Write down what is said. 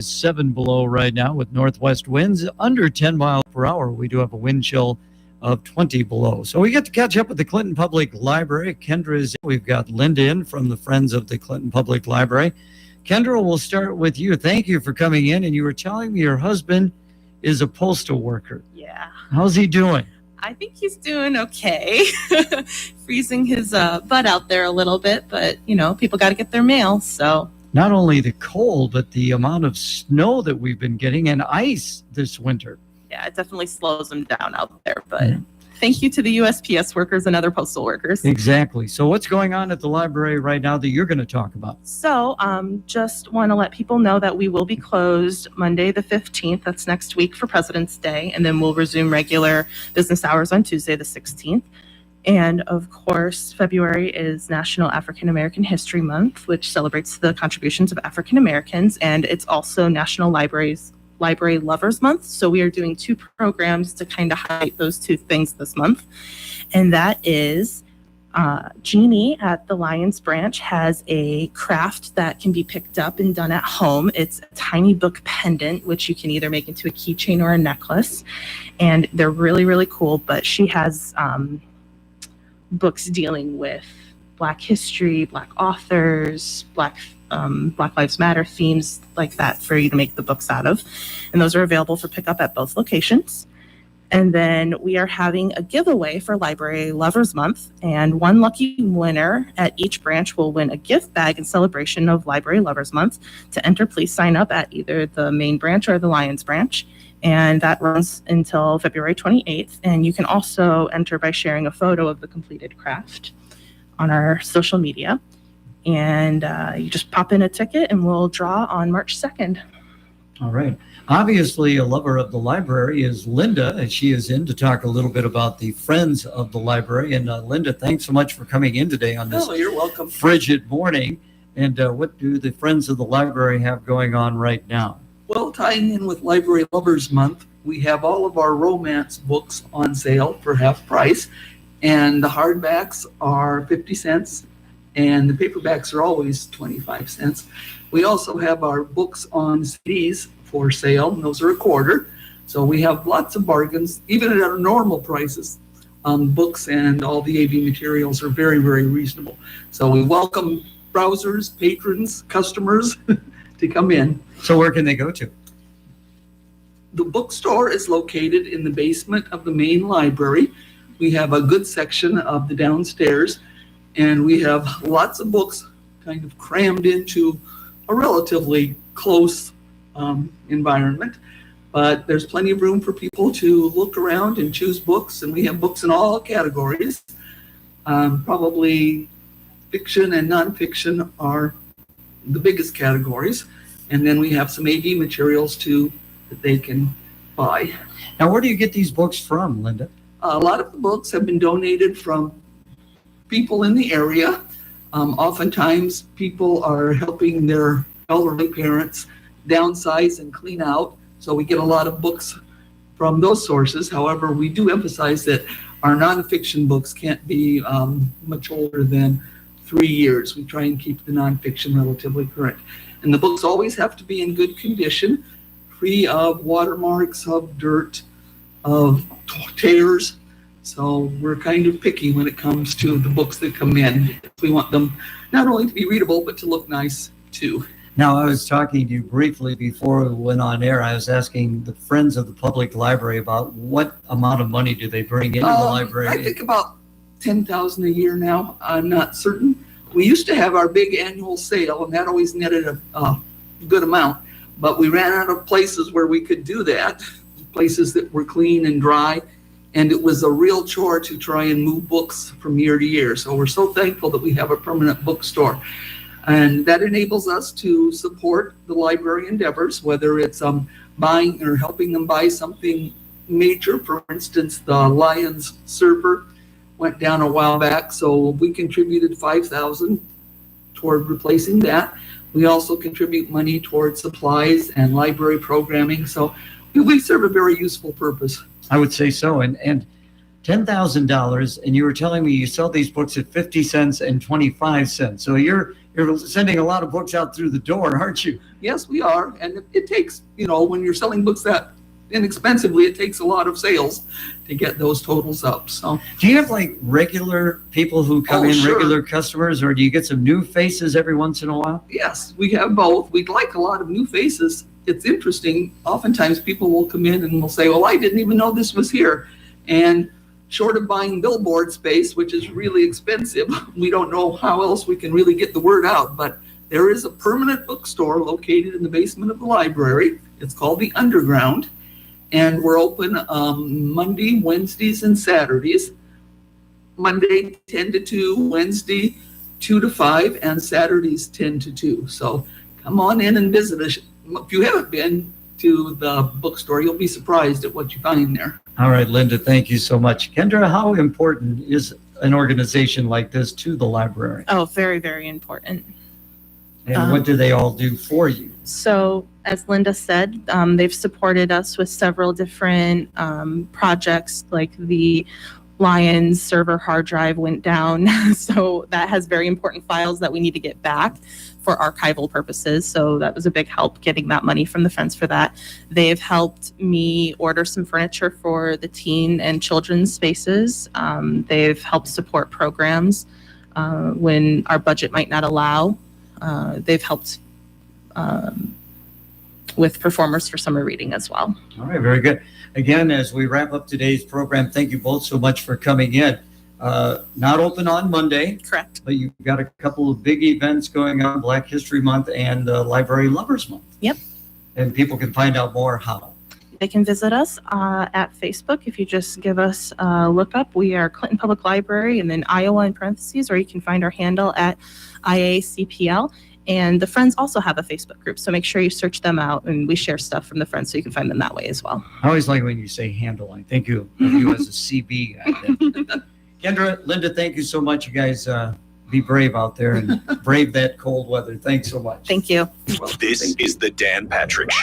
7 below right now with northwest winds under 10 miles per hour. We do have a wind chill of 20 below. So we get to catch up with the Clinton Public Library. Kendra is in. We've got Linda in from the Friends of the Clinton Public Library. Kendra, we'll start with you. Thank you for coming in. And you were telling me your husband is a postal worker. Yeah. How's he doing? I think he's doing okay. Freezing his butt out there a little bit, but, people got to get their mail, so. Not only the cold, but the amount of snow that we've been getting and ice this winter. Yeah, it definitely slows him down out there, but thank you to the USPS workers and other postal workers. Exactly. So what's going on at the library right now that you're going to talk about? So just want to let people know that we will be closed Monday the 15th. That's next week for President's Day. And then we'll resume regular business hours on Tuesday the 16th. And of course, February is National African American History Month, which celebrates the contributions of African Americans. And it's also National Library Lovers Month. So we are doing 2 programs to kind of highlight those 2 things this month. And that is Jeannie at the Lions Branch has a craft that can be picked up and done at home. It's a tiny book pendant, which you can either make into a keychain or a necklace. And they're really, really cool. But she has books dealing with Black history, Black authors, Black Lives Matter themes like that for you to make the books out of. And those are available for pickup at both locations. And then we are having a giveaway for Library Lovers Month, and one lucky winner at each branch will win a gift bag in celebration of Library Lovers Month. To enter, please sign up at either the main branch or the Lions Branch. And that runs until February 28th. And you can also enter by sharing a photo of the completed craft on our social media. And you just pop in a ticket and we'll draw on March 2nd. All right. Obviously, a lover of the library is Linda, and she is in to talk a little bit about the Friends of the Library. And Linda, thanks so much for coming in today on this you're welcome. frigid morning. And what do the Friends of the Library have going on right now? Well, tying in with Library Lovers Month, we have all of our romance books on sale for half price. And the hardbacks are 50 cents, and the paperbacks are always 25 cents. We also have our books on CDs for sale, and those are a quarter. So we have lots of bargains, even at our normal prices. Books and all the AV materials are very, very reasonable. So we welcome browsers, patrons, customers to come in. So where can they go to? The bookstore is located in the basement of the main library. We have a good section of the downstairs, and we have lots of books kind of crammed into a relatively close environment. But there's plenty of room for people to look around and choose books, and we have books in all categories. Probably fiction and nonfiction are the biggest categories. And then we have some AV materials too that they can buy. Now, where do you get these books from, Linda? A lot of the books have been donated from people in the area. Oftentimes people are helping their elderly parents downsize and clean out. So we get a lot of books from those sources. However, we do emphasize that our nonfiction books can't be much older than 3 years. We try and keep the nonfiction relatively current. And the books always have to be in good condition, free of watermarks, of dirt, of tears. So we're kind of picky when it comes to the books that come in. We want them not only to be readable, but to look nice too. Now, I was talking to you briefly before we went on air. I was asking the Friends of the Public Library about what amount of money do they bring into the library? I think about $10,000 a year now. I'm not certain. We used to have our big annual sale, and that always netted a good amount. But we ran out of places where we could do that, places that were clean and dry. And it was a real chore to try and move books from year to year. So we're so thankful that we have a permanent bookstore. And that enables us to support the library endeavors, whether it's buying or helping them buy something major. For instance, the Lions server went down a while back, so we contributed $5,000 toward replacing that. We also contribute money toward supplies and library programming. So we serve a very useful purpose. I would say so. And $10,000, and you were telling me you sell these books at 50 cents and 25 cents. So you're sending a lot of books out through the door, aren't you? Yes, we are. And it takes, when you're selling books that inexpensively, it takes a lot of sales to get those totals up. So, do you have like regular people who come in, sure. regular customers, or do you get some new faces every once in a while? Yes, we have both. We'd like a lot of new faces. It's interesting. Oftentimes people will come in and will say, well, I didn't even know this was here. And short of buying billboard space, which is really expensive, we don't know how else we can really get the word out. But there is a permanent bookstore located in the basement of the library. It's called the Underground. And we're open Monday, Wednesdays, and Saturdays. Monday, 10 to 2, Wednesday, 2 to 5, and Saturdays, 10 to 2. So come on in and visit us. If you haven't been to the bookstore, you'll be surprised at what you find there. All right, Linda, thank you so much. Kendra, how important is an organization like this to the library? Oh, very, very important. And what do they all do for you? So, as Linda said, they've supported us with several different projects, like the Lions server hard drive went down. So that has very important files that we need to get back for archival purposes. So that was a big help getting that money from the Friends for that. They've helped me order some furniture for the teen and children's spaces. They've helped support programs when our budget might not allow. They've helped with performers for summer reading as well. All right, very good. Again, as we wrap up today's program, thank you both so much for coming in. Not open on Monday. Correct. But you've got a couple of big events going on, Black History Month and Library Lovers Month. Yep. And people can find out more how. They can visit us at Facebook. If you just give us a look up, we are Clinton Public Library and then Iowa in parentheses, or you can find our handle at IACPL. And the Friends also have a Facebook group, so make sure you search them out, and we share stuff from the Friends so you can find them that way as well. I always like when you say handle. I think of you as a CB guy. Kendra, Linda, thank you so much. You guys be brave out there and brave that cold weather. Thanks so much. Thank you. This is the Dan Patrick Show.